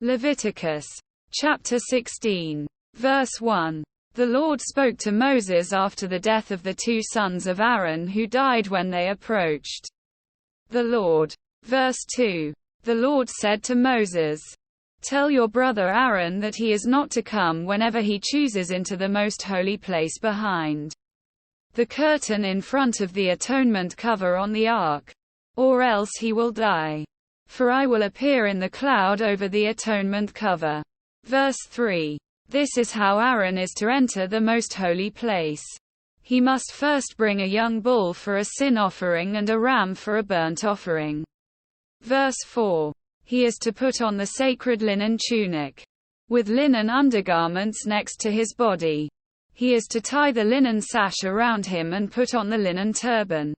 Leviticus chapter 16, verse 1. The Lord spoke to Moses after the death of the two sons of Aaron who died when they approached the Lord. Verse 2. The Lord said to Moses, "Tell your brother Aaron that he is not to come whenever he chooses into the most holy place behind the curtain in front of the atonement cover on the ark, or else he will die. For I will appear in the cloud over the atonement cover." Verse 3. This is how Aaron is to enter the most holy place. He must first bring a young bull for a sin offering and a ram for a burnt offering. Verse 4. He is to put on the sacred linen tunic, with linen undergarments next to his body. He is to tie the linen sash around him and put on the linen turban.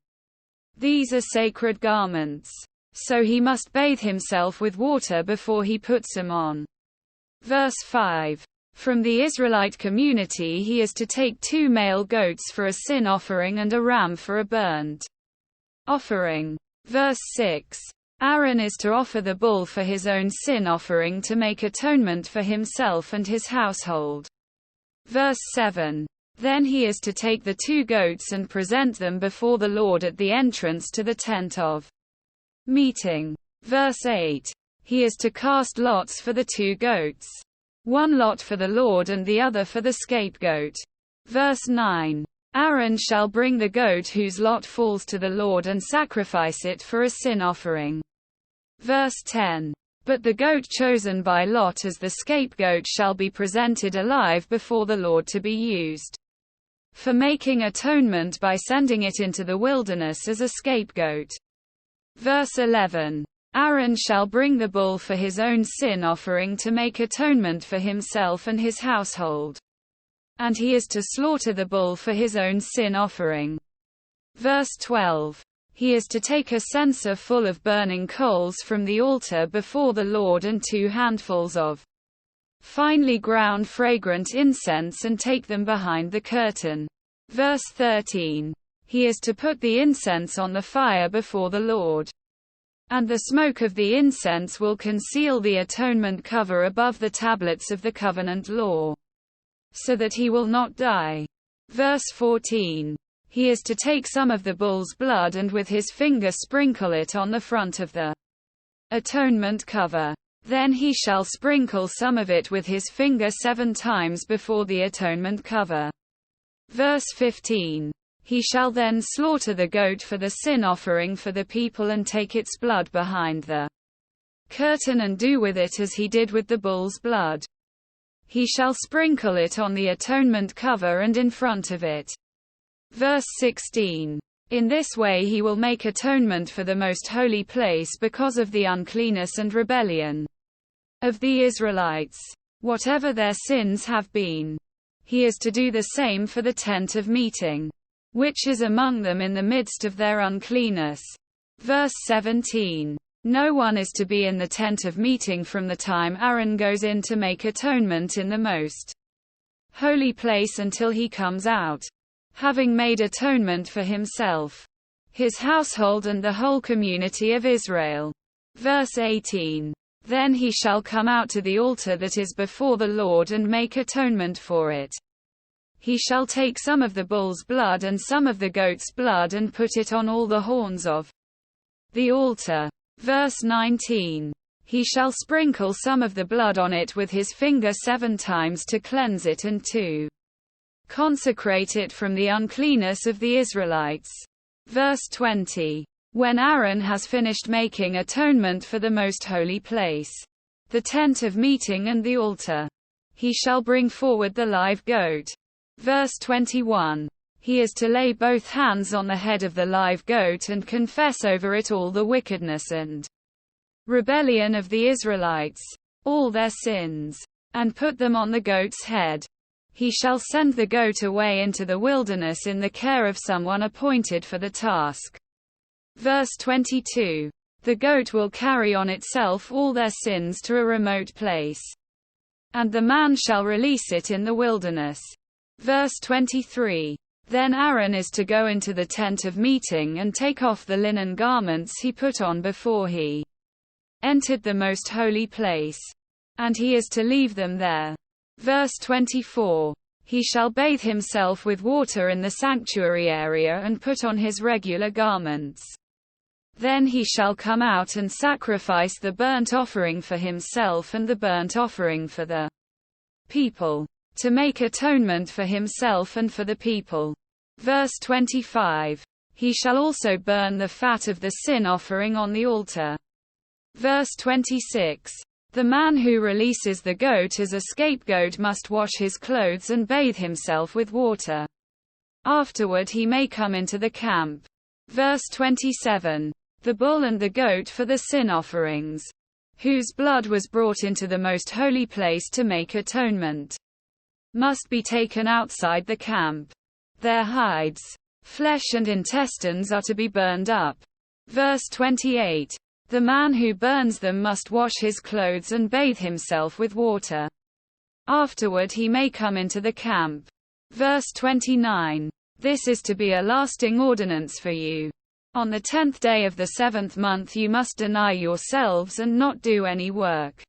These are sacred garments, so he must bathe himself with water before he puts them on. Verse 5. From the Israelite community he is to take 2 male goats for a sin offering and a ram for a burnt offering. Verse 6. Aaron is to offer the bull for his own sin offering to make atonement for himself and his household. Verse 7. Then he is to take the 2 goats and present them before the Lord at the entrance to the tent of meeting. Verse 8. He is to cast lots for the 2 goats. 1 lot for the Lord and the other for the scapegoat. Verse 9. Aaron shall bring the goat whose lot falls to the Lord and sacrifice it for a sin offering. Verse 10. But the goat chosen by lot as the scapegoat shall be presented alive before the Lord to be used for making atonement by sending it into the wilderness as a scapegoat. Verse 11. Aaron shall bring the bull for his own sin offering to make atonement for himself and his household. And he is to slaughter the bull for his own sin offering. Verse 12. He is to take a censer full of burning coals from the altar before the Lord and 2 handfuls of finely ground fragrant incense and take them behind the curtain. Verse 13. He is to put the incense on the fire before the Lord. And the smoke of the incense will conceal the atonement cover above the tablets of the covenant law, so that he will not die. Verse 14. He is to take some of the bull's blood and with his finger sprinkle it on the front of the atonement cover. Then he shall sprinkle some of it with his finger 7 times before the atonement cover. Verse 15. He shall then slaughter the goat for the sin offering for the people and take its blood behind the curtain and do with it as he did with the bull's blood. He shall sprinkle it on the atonement cover and in front of it. Verse 16. In this way he will make atonement for the most holy place because of the uncleanness and rebellion of the Israelites, whatever their sins have been. He is to do the same for the tent of meeting, which is among them in the midst of their uncleanness. Verse 17. No one is to be in the tent of meeting from the time Aaron goes in to make atonement in the most holy place until he comes out, having made atonement for himself, his household and the whole community of Israel. Verse 18. Then he shall come out to the altar that is before the Lord and make atonement for it. He shall take some of the bull's blood and some of the goat's blood and put it on all the horns of the altar. Verse 19. He shall sprinkle some of the blood on it with his finger 7 times to cleanse it and to consecrate it from the uncleanness of the Israelites. Verse 20. When Aaron has finished making atonement for the most holy place, the tent of meeting and the altar, he shall bring forward the live goat. Verse 21. He is to lay both hands on the head of the live goat and confess over it all the wickedness and rebellion of the Israelites, all their sins, and put them on the goat's head. He shall send the goat away into the wilderness in the care of someone appointed for the task. Verse 22. The goat will carry on itself all their sins to a remote place, and the man shall release it in the wilderness. Verse 23. Then Aaron is to go into the tent of meeting and take off the linen garments he put on before he entered the most holy place, and he is to leave them there. Verse 24. He shall bathe himself with water in the sanctuary area and put on his regular garments. Then he shall come out and sacrifice the burnt offering for himself and the burnt offering for the people, to make atonement for himself and for the people. Verse 25. He shall also burn the fat of the sin offering on the altar. Verse 26. The man who releases the goat as a scapegoat must wash his clothes and bathe himself with water. Afterward he may come into the camp. Verse 27. The bull and the goat for the sin offerings, whose blood was brought into the most holy place to make atonement, must be taken outside the camp. Their hides, flesh and intestines are to be burned up. Verse 28. The man who burns them must wash his clothes and bathe himself with water. Afterward he may come into the camp. Verse 29. This is to be a lasting ordinance for you. On the 10th day of the 7th month you must deny yourselves and not do any work,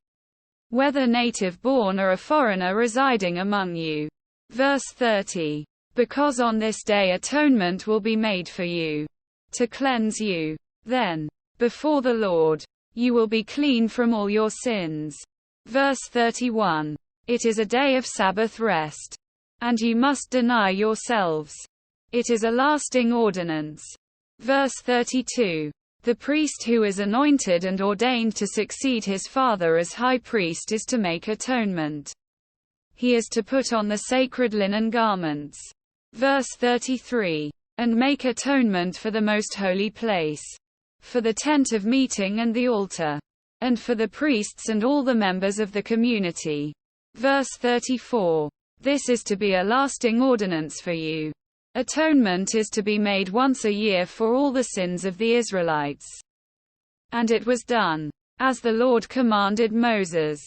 whether native born or a foreigner residing among you. Verse 30. Because on this day atonement will be made for you, to cleanse you. Then, before the Lord, you will be clean from all your sins. Verse 31. It is a day of Sabbath rest, and you must deny yourselves. It is a lasting ordinance. Verse 32. The priest who is anointed and ordained to succeed his father as high priest is to make atonement. He is to put on the sacred linen garments. Verse 33. And make atonement for the most holy place, for the tent of meeting and the altar, and for the priests and all the members of the community. Verse 34. This is to be a lasting ordinance for you. Atonement is to be made once a year for all the sins of the Israelites. And it was done, as the Lord commanded Moses.